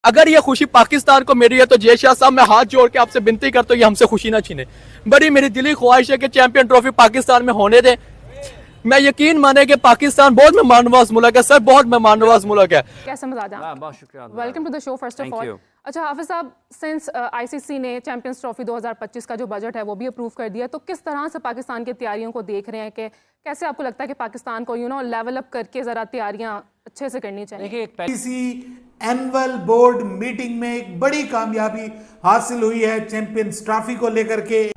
अगर ये खुशी पाकिस्तान को मिल रही है तो जय शाह साहब मैं हाथ जोड़ के आपसे विनती करता हूँ ये हमसे खुशी ना छीने। बड़ी मेरी दिली ख्वाहिश है कि चैंपियन ट्रॉफी पाकिस्तान में होने दें। मैं यकीन माने कि पाकिस्तान बहुत मेहमान नवाज मुल्क है सर, बहुत मेहमान नवाज मुल्क है। कैसे मजाज हैं? बहुत शुक्रिया। Welcome to the show first of all. अच्छा हाफिज साहब, सिंस आईसीसी ने चैंपियंस ट्रॉफी 2025 का जो बजट है वो भी अप्रूव कर दिया, तो किस तरह से पाकिस्तान की तैयारियों को देख रहे हैं कि कैसे आपको लगता है कि पाकिस्तान को लेवल अप करके जरा तैयारियां अच्छे से करनी चाहिए? देखिए आईसीसी एनुअल बोर्ड मीटिंग में एक बड़ी कामयाबी हासिल हुई है चैंपियंस ट्रॉफी को लेकर के।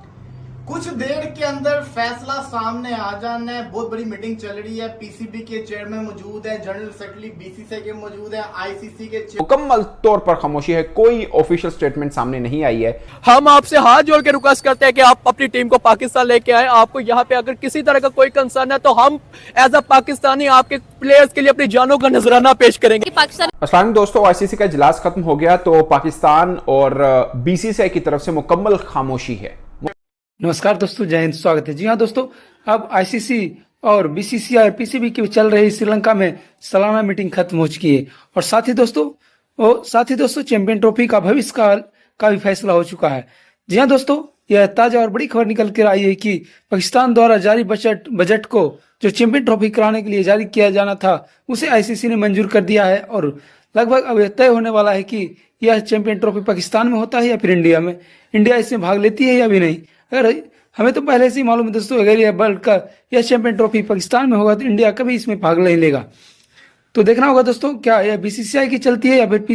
कुछ देर के अंदर फैसला सामने आ जाना है। बहुत बड़ी मीटिंग चल रही है, पीसीबी के चेयरमैन मौजूद है, जनरल सेक्रेटरी बीसीसीआई के मौजूद है, आईसीसी के मुकम्मल तौर पर खामोशी है, कोई ऑफिशियल स्टेटमेंट सामने नहीं आई है। हम आपसे हाथ जोड़ के रिक्वेस्ट करते हैं कि आप अपनी टीम को पाकिस्तान लेके आए। आपको यहाँ पे अगर किसी तरह का कोई कंसर्न है तो हम एज अ पाकिस्तानी आपके प्लेयर्स के लिए अपनी जानों का नजराना पेश करेंगे। अस्सलाम दोस्तों, आईसीसी का इजलास खत्म हो गया तो पाकिस्तान और बीसीसीआई की तरफ से मुकम्मल खामोशी है। नमस्कार दोस्तों, जय हिंद, स्वागत है। जी हाँ दोस्तों, अब आईसीसी और बीसीसीआई और पीसीबी की चल रही श्रीलंका में सालाना मीटिंग खत्म हो चुकी है और साथ ही दोस्तों चैंपियन ट्रॉफी का भविष्य काल का भी फैसला हो चुका है। जी हाँ दोस्तों, यह ताजा और बड़ी खबर निकल कर आई है कि पाकिस्तान द्वारा जारी बजट को जो चैंपियन ट्रॉफी कराने के लिए जारी किया जाना था उसे आईसीसी ने मंजूर कर दिया है और लगभग अब यह तय होने वाला है कि यह चैंपियन ट्रॉफी पाकिस्तान में होता है या फिर इंडिया में। इंडिया इसमें भाग लेती है या भी नहीं। अगर हमें तो पहले से ही मालूम है दोस्तों, अगर यह वर्ल्ड का यह चैंपियन ट्रॉफी पाकिस्तान में होगा तो इंडिया कभी इसमें भाग नहीं लेगा। तो देखना होगा दोस्तों, क्या यह बीसीसीआई की चलती है या फिर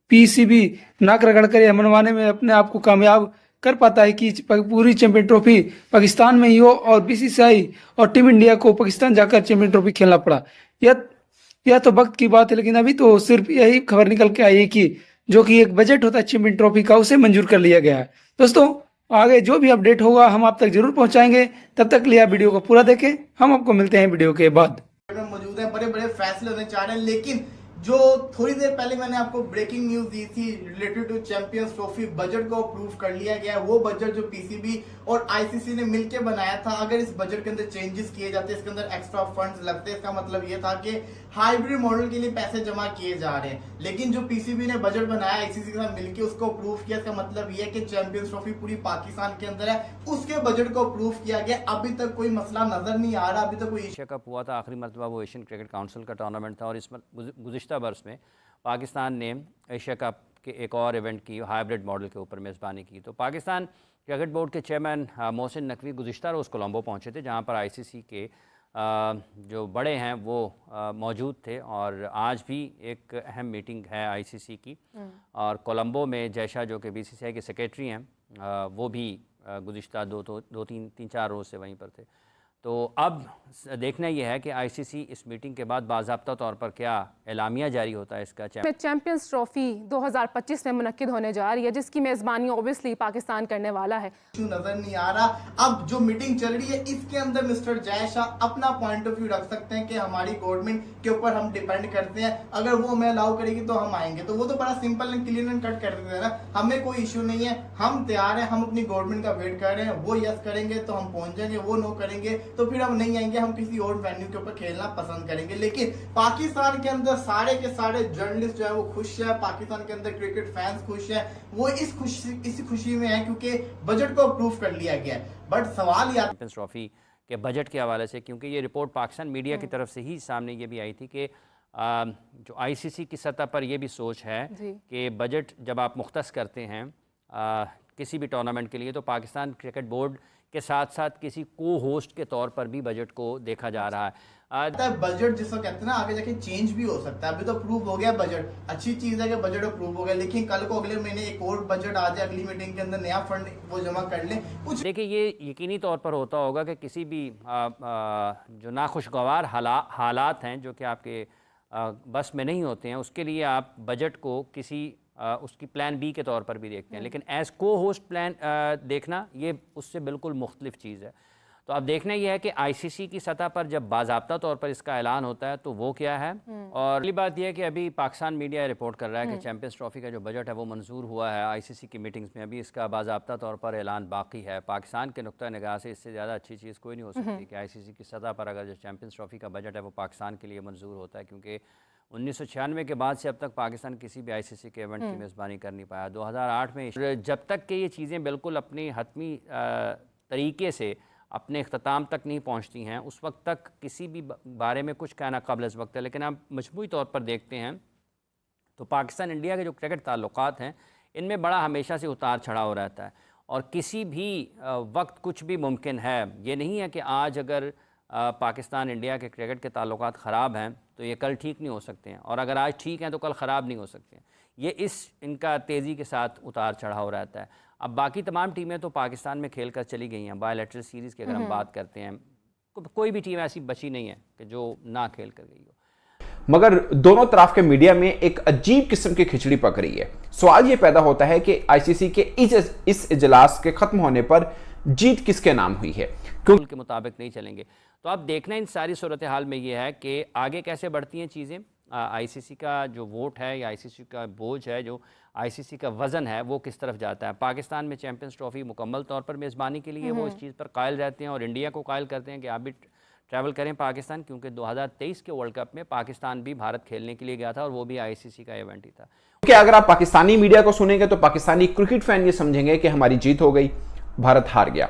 पीसीबी नाक रगड़ कर यह मनवाने में अपने आप को कामयाब कर पाता है कि पूरी चैंपियन ट्रॉफी पाकिस्तान में ही हो और बीसीसीआई और टीम इंडिया को पाकिस्तान जाकर चैंपियन ट्रॉफी खेलना पड़ा। यह तो वक्त की बात है, लेकिन अभी तो सिर्फ यही खबर निकल के आई है कि जो कि एक बजट होता है चैंपियन ट्रॉफी का उसे मंजूर कर लिया गया है। दोस्तों आगे जो भी अपडेट होगा हम आप तक जरूर पहुंचाएंगे, तब तक लिए वीडियो को पूरा देखें। हम आपको मिलते हैं वीडियो के बाद। मौजूद है, बड़े बड़े फैसले होने चाह रहे हैं। लेकिन जो थोड़ी देर पहले मैंने आपको ब्रेकिंग न्यूज दी थी related to champions trophy, budget को अप्रूव कर लिया गया है। वो बजट जो पीसीबी और आईसीसी ने मिलकर बनाया था, अगर इस बजट के अंदर चेंजेस किए जाते, इसके अंदर एक्स्ट्रा फंड्स लगते, इसका मतलब ये था कि हाइब्रिड मॉडल के लिए पैसे जमा किए जा रहे हैं। लेकिन जो पीसीबी ने बजट बनाया आईसीसी के साथ मिलकर उसको अप्रूव किया, इसका मतलब ये है कि चैंपियंस ट्रॉफी पूरी पाकिस्तान के अंदर है, उसके बजट को अप्रूव किया गया। अभी तक कोई मसला नजर नहीं आ रहा, अभी तक कोई एशिया कप हुआ था, आखिरी मरतबा वो एशियन क्रिकेट काउंसिल का टूर्नामेंट था और इस गुज़िश्ता बरस में पाकिस्तान ने एशिया कप के एक और इवेंट की हाइब्रिड मॉडल के ऊपर मेज़बानी की। तो पाकिस्तान क्रिकेट बोर्ड के चेयरमैन मोहसिन नकवी गुज़िश्ता रोज़ कोलंबो पहुंचे थे, जहां पर आईसीसी के जो बड़े हैं वो मौजूद थे और आज भी एक अहम मीटिंग है आईसीसी की। और कोलंबो में जयशा जो कि बीसीसीआई के सेक्रेटरी हैं वो भी गुज़िश्ता तीन चार रोज़ से वहीं पर थे। तो अब देखना यह है कि आईसीसी इस मीटिंग के बाद बाज़ाब्ता तौर पर क्या एलामिया जारी होता है इसका। चैंपियंस ट्रॉफी 2025 में मुनक्किद होने जा रही है, जिसकी मेजबानी ऑब्वियसली पाकिस्तान करने वाला है। नजर नहीं आ रहा। अब जो मीटिंग चल रही है इसके अंदर मिस्टर जय शाह अपना पॉइंट ऑफ व्यू रख सकते हैं कि हमारी गवर्नमेंट के ऊपर हम डिपेंड करते हैं, अगर वो हमें अलाउ करेगी तो हम आएंगे। तो वो तो बड़ा simple and clear and cut कर देते हैं ना, हमें कोई इशू नहीं है, हम तैयार हैं, हम अपनी गवर्नमेंट का वेट कर रहे हैं। वो यस करेंगे तो हम पहुंच जाएंगे, वो नो करेंगे तो फिर हम नहीं आएंगे, हम किसी और वेन्यू के ऊपर खेलना पसंद करेंगे। लेकिन पाकिस्तान के अंदर सारे के सारे जर्नलिस्ट जो है वो खुश है, पाकिस्तान के अंदर क्रिकेट फैंस खुश है, वो इस खुशी में है क्योंकि बजट को अप्रूव कर लिया गया है। बट सवाल यह चैंपियंस ट्रॉफी के बजट के हवाले से, क्योंकि ये रिपोर्ट पाकिस्तान मीडिया की तरफ से ही सामने ये भी आई थी कि जो आईसीसी की सतह पर ये भी सोच है कि बजट जब आप मुख्तस करते हैं किसी भी टूर्नामेंट के लिए तो पाकिस्तान क्रिकेट बोर्ड के साथ साथ किसी को होस्ट के तौर पर भी बजट को देखा जा रहा है। बजट जिसको कहते हैं ना आगे जाके चेंज भी हो सकता है। अभी तो अप्रूव हो गया बजट, अच्छी चीज है कि बजट अप्रूव हो गया, लेकिन कल को अगले महीने एक और बजट आ जाए, अगली मीटिंग के अंदर नया फंड वो जमा कर ले कुछ। देखिए ये यकीनी तौर पर होता होगा कि किसी भी जो नाखुशगवार हालात हैं जो कि आपके बस में नहीं होते हैं, उसके लिए आप बजट को किसी उसकी प्लान बी के तौर पर भी देखते हैं, लेकिन एज को होस्ट प्लान देखना ये उससे बिल्कुल मुख्तलिफ चीज़ है। तो अब देखना यह है कि आईसीसी की सतह पर जब बाज़ाब्ता तौर पर इसका ऐलान होता है तो वो क्या है। और अगली बात यह है कि अभी पाकिस्तान मीडिया रिपोर्ट कर रहा है कि चैंपियंस ट्रॉफी का जो बजट है वो मंजूर हुआ है आईसीसी की मीटिंग्स में, अभी इसका बाज़ाब्ता तौर पर ऐलान बाकी है। पाकिस्तान के नुक्ता निगाह से इससे ज़्यादा अच्छी चीज़ कोई नहीं हो सकती कि आईसीसी की सतह पर अगर जो चैंपियंस ट्रॉफी का बजट है वो पाकिस्तान के लिए मंजूर होता है, क्योंकि 1996 के बाद से अब तक पाकिस्तान किसी भी आईसीसी के इवेंट की मेज़बानी कर नहीं पाया। 2008 में जब तक कि ये चीज़ें बिल्कुल अपनी हतमी तरीके से अपने अख्ताम तक नहीं पहुंचती हैं, उस वक्त तक किसी भी बारे में कुछ कहना काबिल इस वक्त है। लेकिन आप मजमूई तौर पर देखते हैं तो पाकिस्तान इंडिया के जो क्रिकेट ताल्लुकात हैं, इनमें बड़ा हमेशा से उतार चढ़ाव रहता है और किसी भी वक्त कुछ भी मुमकिन है। ये नहीं है कि आज अगर पाकिस्तान इंडिया के क्रिकेट के ताल्लुकात ख़राब हैं तो ये कल ठीक नहीं हो सकते हैं, और अगर आज ठीक हैं तो कल ख़राब नहीं हो सकते हैं। ये इनका तेज़ी के साथ उतार चढ़ाव रहता है। अब बाकी तमाम टीमें तो पाकिस्तान में खेल कर चली गई हैं। बायलैटरल सीरीज़ की अगर हम बात करते हैं, कोई भी टीम ऐसी बची नहीं है कि जो ना खेल कर गई हो। मगर दोनों तरफ के मीडिया में एक अजीब किस्म की खिचड़ी पक रही है। सवाल यह पैदा होता है कि आईसीसी के इस इजलास के खत्म होने पर जीत किसके नाम हुई है, क्योंकि के मुताबिक नहीं चलेंगे। तो अब देखना इन सारी सूरत हाल में ये है कि आगे कैसे बढ़ती हैं चीज़ें। आईसीसी का जो वोट है या आईसीसी का बोझ है, जो आईसीसी का वज़न है, वो किस तरफ जाता है। पाकिस्तान में चैंपियंस ट्रॉफी मुकम्मल तौर पर मेज़बानी के लिए वो इस चीज़ पर कायल रहते हैं और इंडिया को कायल करते हैं कि आप भी ट्रैवल करें पाकिस्तान, क्योंकि 2023 के वर्ल्ड कप में पाकिस्तान भी भारत खेलने के लिए गया था और वो भी आईसीसी का इवेंट ही था। क्योंकि अगर आप पाकिस्तानी मीडिया को सुनेंगे तो पाकिस्तानी क्रिकेट फैन ये समझेंगे कि हमारी जीत हो गई, भारत हार गया।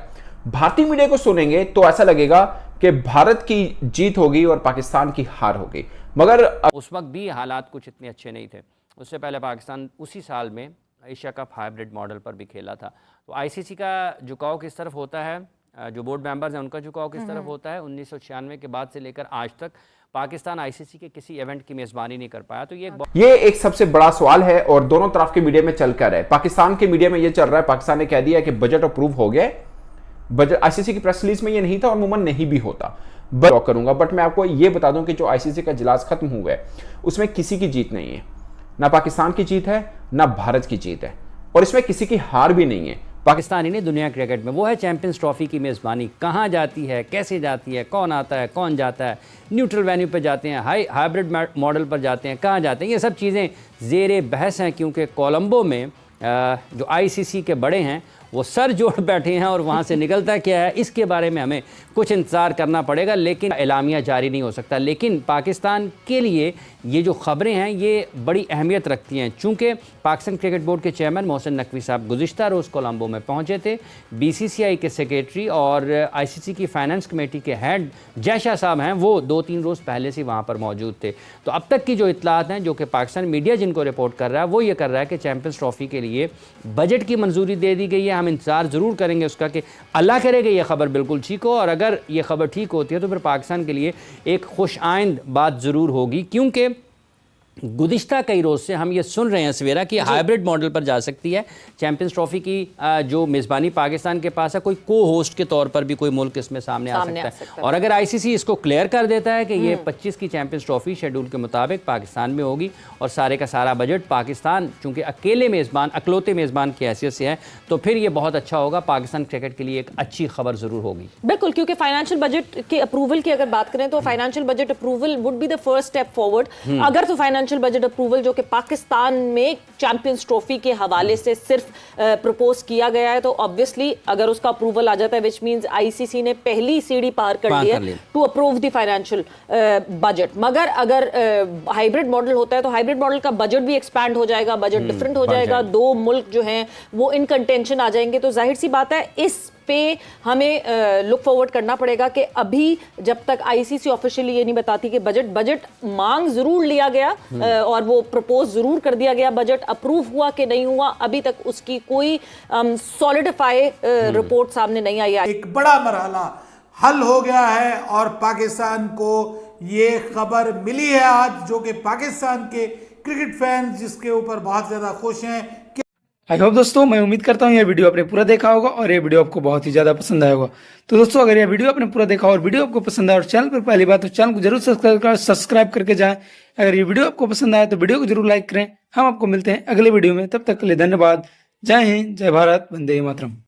भारतीय मीडिया को सुनेंगे तो ऐसा लगेगा कि भारत की जीत हो गई और पाकिस्तान की हार हो गई। मगर उस वक्त भी हालात कुछ इतने अच्छे नहीं थे। उससे पहले पाकिस्तान उसी साल में एशिया कप हाइब्रिड मॉडल पर भी खेला था। तो आईसीसी का झुकाव किस तरफ होता है, जो बोर्ड मेंबर्स हैं उनका झुकाव किस तरफ होता है। 1996 के बाद से लेकर आज तक पाकिस्तान आईसीसी के किसी इवेंट की मेजबानी नहीं कर पाया। तो ये एक सबसे बड़ा सवाल है और दोनों तरफ के मीडिया में चलकर है। पाकिस्तान के मीडिया में ये चल रहा है, पाकिस्तान ने कह दिया कि बजट अप्रूव हो गया। बजट आईसीसी की प्रेस रिलीज में ये नहीं था और अमूमन नहीं भी होता। ब्लॉक करूंगा, बट मैं आपको ये बता दूं कि जो आईसीसी का इजलास खत्म हुआ है उसमें किसी की जीत नहीं है, ना पाकिस्तान की जीत है ना भारत की जीत है, और इसमें किसी की हार भी नहीं है। पाकिस्तानी ने दुनिया क्रिकेट में वो है चैंपियंस ट्रॉफी की मेज़बानी। कहाँ जाती है, कैसे जाती है, कौन आता है, कौन जाता है, न्यूट्रल वेन्यू पर जाते हैं, हाइब्रिड मॉडल पर जाते हैं, कहाँ जाते हैं, ये सब चीज़ें ज़ेर बहस हैं। क्योंकि कोलंबो में जो आईसीसी के बड़े हैं वो सर जोड़ बैठे हैं और वहाँ से निकलता क्या है इसके बारे में हमें कुछ इंतज़ार करना पड़ेगा, लेकिन एलामिया जारी नहीं हो सकता। लेकिन पाकिस्तान के लिए ये जो ख़बरें हैं ये बड़ी अहमियत रखती हैं, चूँकि पाकिस्तान क्रिकेट बोर्ड के चेयरमैन मोहसिन नकवी साहब गुज़िश्ता रोज़ कोलंबो में पहुँचे थे। बीसीसीआई के सेक्रेटरी और आईसीसी की फाइनेंस कमेटी के हेड जयशाह साहब हैं, वो 2-3 रोज़ पहले से वहाँ पर मौजूद थे। तो अब तक की जो इत्तलात हैं, जो कि पाकिस्तान मीडिया जिनको रिपोर्ट कर रहा है, वो ये कर रहा है कि चैंपियंस ट्रॉफी के लिए बजट की मंजूरी दे दी गई है। हम इंतज़ार ज़रूर करेंगे उसका कि अल्लाह करेगा ये ख़बर बिल्कुल ठीक हो, और अगर ये ख़बर ठीक होती है तो फिर पाकिस्तान के लिए एक खुश आइंद बात ज़रूर होगी। क्योंकि गुज़िश्ता कई रोज़ से हम ये सुन रहे हैं सवेरा कि हाइब्रिड मॉडल पर जा सकती है चैंपियंस ट्रॉफी की जो मेज़बानी पाकिस्तान के पास है, कोई को होस्ट के तौर पर भी कोई मुल्क इसमें सामने आ सकता है। और अगर आईसीसी इसको क्लियर कर देता है कि ये 25 की चैंपियंस ट्रॉफी शेड्यूल के मुताबिक पाकिस्तान में होगी और सारे का सारा बजट पाकिस्तान चूँकि अकेले मेज़बान, अकलौते मेज़बान की हैसियत से है, तो फिर ये बहुत अच्छा होगा। पाकिस्तान क्रिकेट के लिए एक अच्छी खबर ज़रूर होगी। बिल्कुल, क्योंकि फाइनेंशियल बजट के अप्रूवल की अगर बात करें तो financial budget approval would be the first step forward. अगर तो फाइनेंशियल बजट अप्रूवल जो कि पाकिस्तान में चैंपियंस ट्रॉफी के हवाले से सिर्फ प्रपोज किया गया है, तो ऑब्वियसली अगर उसका अप्रूवल आ जाता है, विच मींस आईसीसी ने पहली सीढ़ी पार कर ली है to approve the financial budget. मगर अगर हाइब्रिड मॉडल होता है तो हाइब्रिड मॉडल का बजट भी एक्सपैंड हो जाएगा, बजट डिफरेंट हो जाएगा, दो मुल्क जो हैं वो इन कंटेंशन आ जाएंगे। तो जाहिर सी बात है इस पे हमें लुक फॉरवर्ड करना पड़ेगा कि अभी जब तक आईसीसी ऑफिशियली ये नहीं बताती कि बजट मांग जरूर लिया गया और वो प्रपोज जरूर कर दिया गया, बजट अप्रूव हुआ कि नहीं हुआ, अभी तक उसकी कोई सॉलिडिफाई रिपोर्ट सामने नहीं आई है। एक बड़ा मरहला हल हो गया है और पाकिस्तान को ये खबर मिली है आज, जो कि पाकिस्तान के क्रिकेट फैंस जिसके ऊपर बहुत ज्यादा खुश हैं। आई होप दोस्तों, मैं उम्मीद करता हूँ ये वीडियो आपने पूरा देखा होगा और ये वीडियो आपको बहुत ही ज़्यादा पसंद आया होगा। तो दोस्तों, अगर ये वीडियो आपने पूरा देखा और वीडियो आपको पसंद आया और चैनल पर पहली बार तो चैनल को जरूर सब्सक्राइब करके जाएं। अगर ये वीडियो आपको पसंद आया तो वीडियो को जरूर लाइक करें। हम आपको मिलते हैं अगले वीडियो में, तब तक के लिए धन्यवाद। जय हिंद, जय भारत, वंदे मातरम।